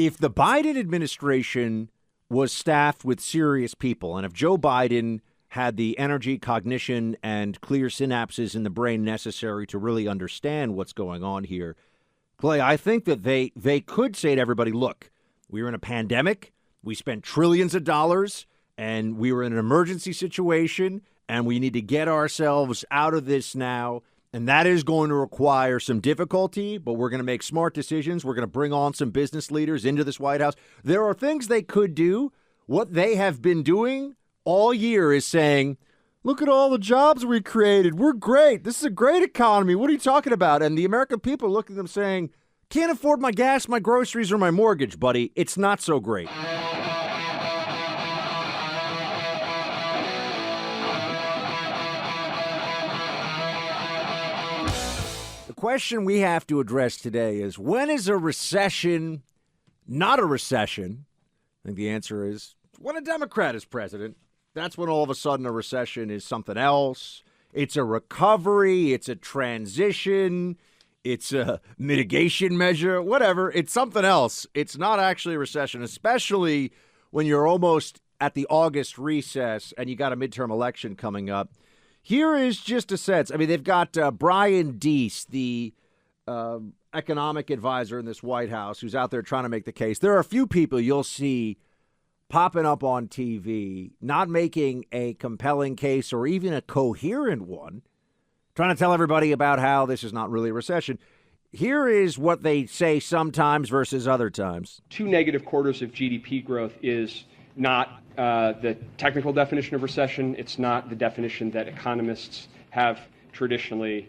if the Biden administration was staffed with serious people, and if Joe Biden had the energy, cognition, and clear synapses in the brain necessary to really understand what's going on here, Clay, I think that they could say to everybody, look, we were in a pandemic, we spent trillions of dollars, and we were in an emergency situation, and we need to get ourselves out of this now. And that is going to require some difficulty, but we're going to make smart decisions. We're going to bring on some business leaders into this White House. There are things they could do. What they have been doing all year is saying, look at all the jobs we created. We're great. This is a great economy. What are you talking about? And the American people are looking at them saying, can't afford my gas, my groceries, or my mortgage, buddy. It's not so great. The question we have to address today is, when is a recession not a recession? I think the answer is when a Democrat is president. That's when all of a sudden a recession is something else. It's a recovery. It's a transition. It's a mitigation measure, whatever. It's something else. It's not actually a recession, especially when you're almost at the August recess and you got a midterm election coming up. Here is just a sense. I mean, they've got Brian Deese, the economic advisor in this White House, who's out there trying to make the case. There are a few people you'll see popping up on TV, not making a compelling case or even a coherent one, trying to tell everybody about how this is not really a recession. Here is what they say sometimes versus other times. 2 negative quarters of GDP growth is not the technical definition of recession. It's not the definition that economists have traditionally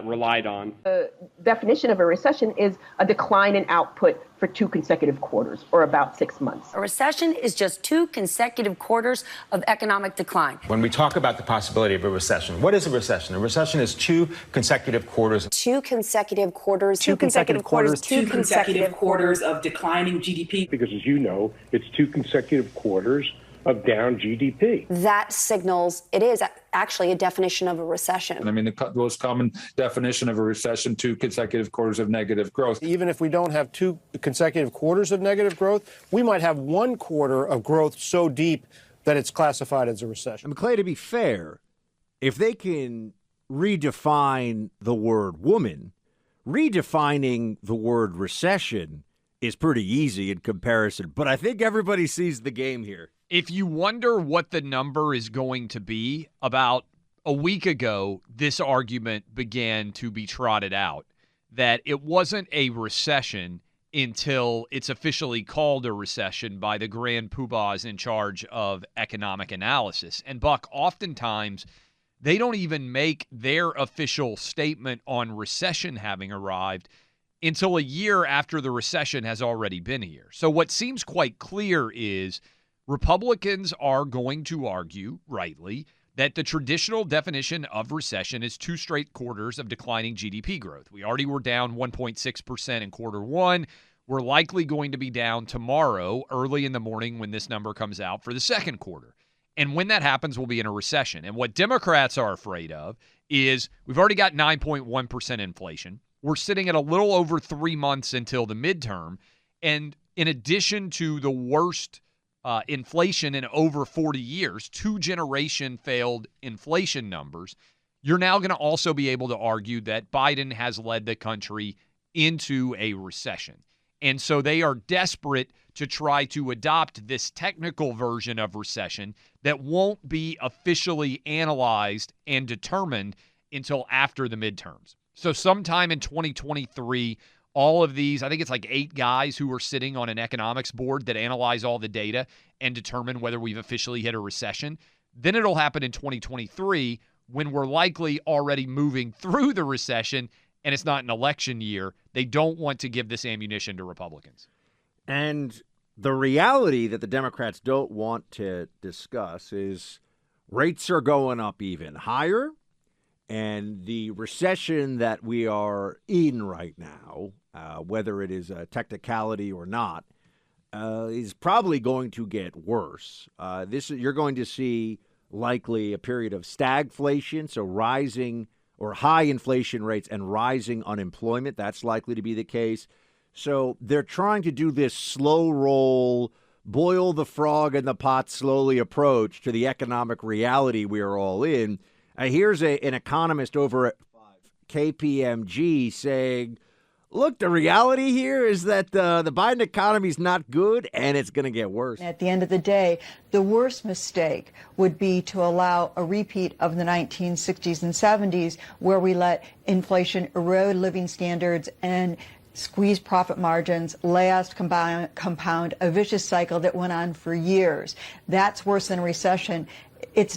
relied on. The definition of a recession is a decline in output for 2 consecutive quarters, or about 6 months. A recession is just 2 consecutive quarters of economic decline. When we talk about the possibility of a recession, what is a recession? A recession is 2 consecutive quarters. 2 consecutive quarters. 2 consecutive quarters. 2 consecutive quarters of declining GDP. Because, as you know, it's 2 consecutive quarters of down GDP. That signals it is actually a definition of a recession. I mean, the most common definition of a recession, 2 consecutive quarters of negative growth. Even if we don't have 2 consecutive quarters of negative growth, we might have 1 quarter of growth so deep that it's classified as a recession. I mean, Clay, to be fair, if they can redefine the word woman, redefining the word recession is pretty easy in comparison. But I think everybody sees the game here. If you wonder what the number is going to be, about a week ago, this argument began to be trotted out that it wasn't a recession until it's officially called a recession by the grand poobahs in charge of economic analysis. And Buck, oftentimes, they don't even make their official statement on recession having arrived until a year after the recession has already been here. So what seems quite clear is Republicans are going to argue, rightly, that the traditional definition of recession is 2 straight quarters of declining GDP growth. We already were down 1.6% in quarter one. We're likely going to be down tomorrow, early in the morning when this number comes out, for the second quarter. And when that happens, we'll be in a recession. And what Democrats are afraid of is we've already got 9.1% inflation. We're sitting at a little over 3 months until the midterm. And in addition to the worst inflation in over 40 years, 2-generation failed inflation numbers, you're now going to also be able to argue that Biden has led the country into a recession. And so they are desperate to try to adopt this technical version of recession that won't be officially analyzed and determined until after the midterms. So sometime in 2023, all of these, I think it's like 8 guys who are sitting on an economics board that analyze all the data and determine whether we've officially hit a recession. Then it'll happen in 2023 when we're likely already moving through the recession and it's not an election year. They don't want to give this ammunition to Republicans. And the reality that the Democrats don't want to discuss is rates are going up even higher. And the recession that we are in right now, whether it is a technicality or not, is probably going to get worse. You're going to see likely a period of stagflation, so rising or high inflation rates and rising unemployment. That's likely to be the case. So they're trying to do this slow roll, boil the frog in the pot slowly approach to the economic reality we are all in. Here's an economist over at KPMG saying, look, the reality here is that the Biden economy is not good and it's going to get worse. At the end of the day, the worst mistake would be to allow a repeat of the 1960s and 70s where we let inflation erode living standards and squeeze profit margins, last compound a vicious cycle that went on for years. That's worse than a recession.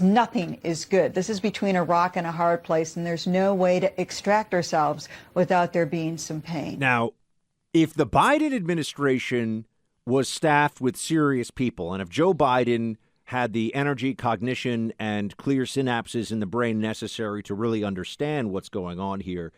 Nothing is good. This is between a rock and a hard place, and there's no way to extract ourselves without there being some pain. Now, if the Biden administration was staffed with serious people, and if Joe Biden had the energy, cognition, and clear synapses in the brain necessary to really understand what's going on here,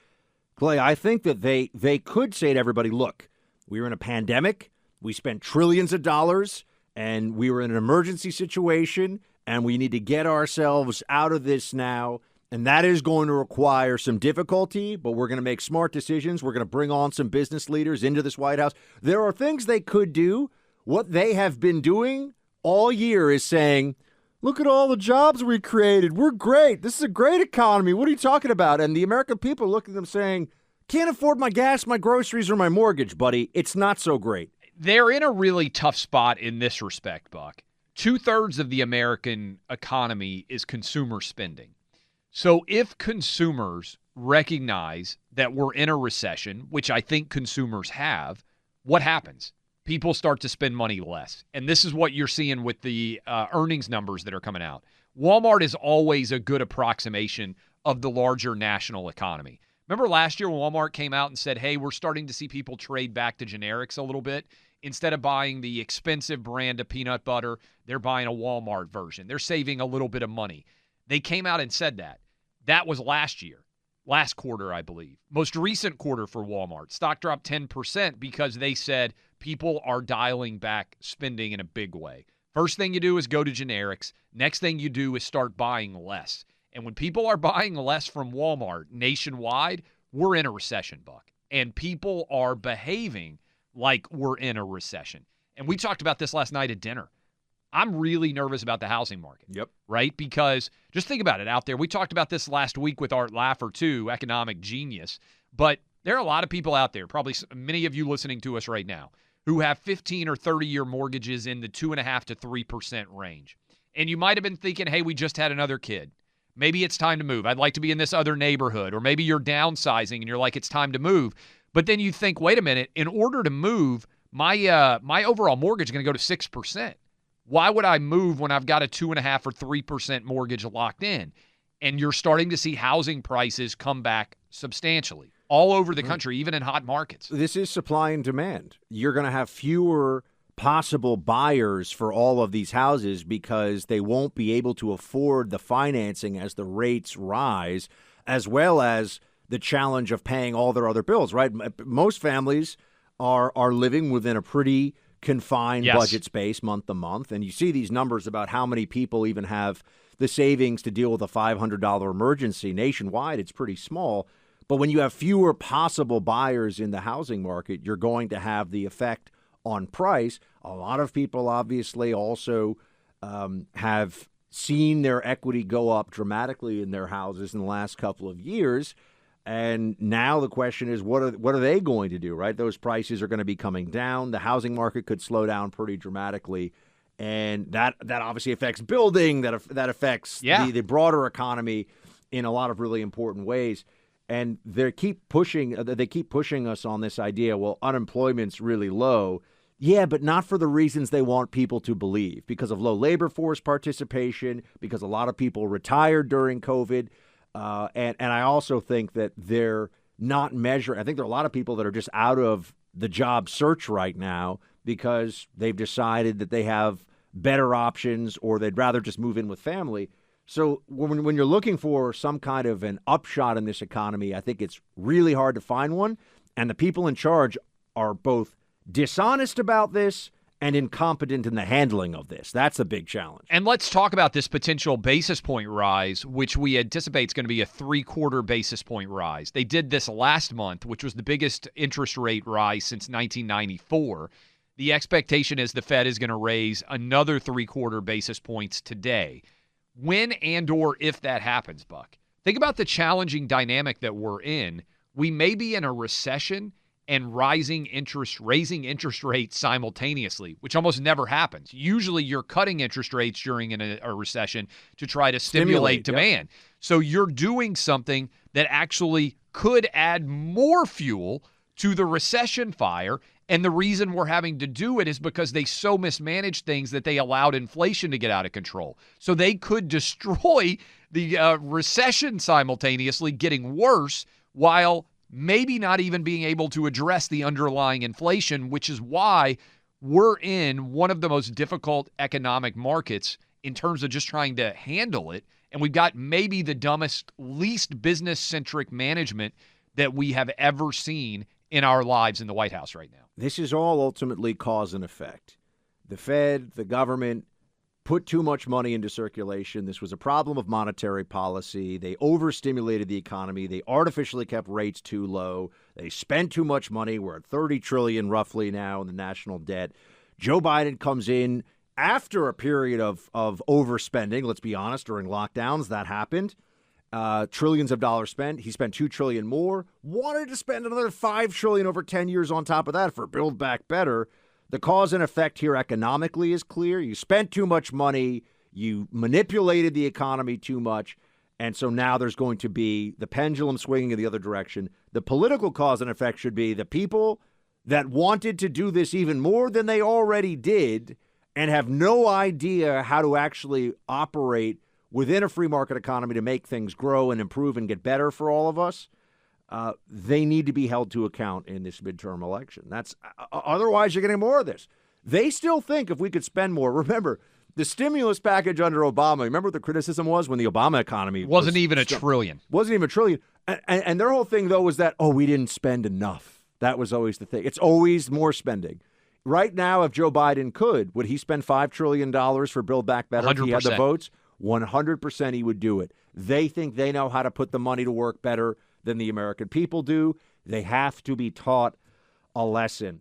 Clay, I think that they could say to everybody, look, we were in a pandemic, we spent trillions of dollars, and we were in an emergency situation, and we need to get ourselves out of this now. And that is going to require some difficulty, but we're going to make smart decisions. We're going to bring on some business leaders into this White House. There are things they could do. What they have been doing all year is saying, look at all the jobs we created. We're great. This is a great economy. What are you talking about? And the American people are looking at them saying, can't afford my gas, my groceries, or my mortgage, buddy. It's not so great. They're in a really tough spot in this respect, Buck. 2/3 of the American economy is consumer spending. So if consumers recognize that we're in a recession, which I think consumers have, what happens? People start to spend money less. And this is what you're seeing with the earnings numbers that are coming out. Walmart is always a good approximation of the larger national economy. Remember last year when Walmart came out and said, hey, we're starting to see people trade back to generics a little bit? Instead of buying the expensive brand of peanut butter, they're buying a Walmart version. They're saving a little bit of money. They came out and said that. That was last year, last quarter, I believe. Most recent quarter for Walmart. Stock dropped 10% because they said people are dialing back spending in a big way. First thing you do is go to generics. Next thing you do is start buying less. And when people are buying less from Walmart nationwide, we're in a recession, Buck. And people are behaving like we're in a recession. And we talked about this last night at dinner. I'm really nervous about the housing market. Yep. Right? Because just think about it out there. We talked about this last week with Art Laffer, too, economic genius. But there are a lot of people out there, probably many of you listening to us right now, who have 15 or 30-year mortgages in the 2.5% to 3% range. And you might have been thinking, hey, we just had another kid. Maybe it's time to move. I'd like to be in this other neighborhood. Or maybe you're downsizing and you're like, it's time to move. But then you think, wait a minute, in order to move, my overall mortgage is going to go to 6%. Why would I move when I've got a 2.5% or 3% mortgage locked in? And you're starting to see housing prices come back substantially all over the country, even in hot markets. This is supply and demand. You're going to have fewer possible buyers for all of these houses because they won't be able to afford the financing as the rates rise, as well as the challenge of paying all their other bills, right? Most families are living within a pretty confined budget space month to month. And you see these numbers about how many people even have the savings to deal with a $500 emergency. Nationwide, it's pretty small. But when you have fewer possible buyers in the housing market, you're going to have the effect on price. A lot of people obviously also have seen their equity go up dramatically in their houses in the last couple of years. And now the question is, what are they going to do, right? Those prices are going to be coming down. The housing market could slow down pretty dramatically. And that obviously affects building, that affects the broader economy in a lot of really important ways. And they keep pushing us on this idea, well, unemployment's really low. Yeah, but not for the reasons they want people to believe, because of low labor force participation, because a lot of people retired during COVID. And I also think that they're not measuring. I think there are a lot of people that are just out of the job search right now because they've decided that they have better options or they'd rather just move in with family. So when you're looking for some kind of an upshot in this economy, I think it's really hard to find one. And the people in charge are both dishonest about this and incompetent in the handling of this. That's a big challenge. And let's talk about this potential basis point rise, which we anticipate is going to be a 3/4 basis point rise. They did this last month, which was the biggest interest rate rise since 1994. The expectation is the Fed is going to raise another 3/4 basis points today. When and or if that happens, Buck, think about the challenging dynamic that we're in. We may be in a recession and raising interest rates simultaneously, which almost never happens. Usually you're cutting interest rates during a recession to try to stimulate demand. Yep. So you're doing something that actually could add more fuel to the recession fire. And the reason we're having to do it is because they so mismanaged things that they allowed inflation to get out of control. So they could destroy the recession simultaneously, getting worse, while maybe not even being able to address the underlying inflation, which is why we're in one of the most difficult economic markets in terms of just trying to handle it. And we've got maybe the dumbest, least business-centric management that we have ever seen in our lives in the White House right now. This is all ultimately cause and effect. The Fed, the government, put too much money into circulation. This was a problem of monetary policy. They overstimulated the economy. They artificially kept rates too low. They spent too much money. We're at $30 trillion roughly now in the national debt. Joe Biden comes in after a period of overspending. Let's be honest, during lockdowns, that happened. Trillions of dollars spent. He spent $2 trillion more. Wanted to spend another $5 trillion over 10 years on top of that for Build Back Better. The cause and effect here economically is clear. You spent too much money. You manipulated the economy too much. And so now there's going to be the pendulum swinging in the other direction. The political cause and effect should be the people that wanted to do this even more than they already did and have no idea how to actually operate within a free market economy to make things grow and improve and get better for all of us. They need to be held to account in this midterm election. That's otherwise you're getting more of this. They still think if we could spend more. Remember, the stimulus package under Obama, remember what the criticism was when the Obama economy wasn't even a trillion. Wasn't even a trillion. And their whole thing, though, was that, we didn't spend enough. That was always the thing. It's always more spending. Right now, if Joe Biden could, would he spend $5 trillion for Build Back Better 100%. if he had the votes? 100% he would do it. They think they know how to put the money to work better than the American people do. They have to be taught a lesson.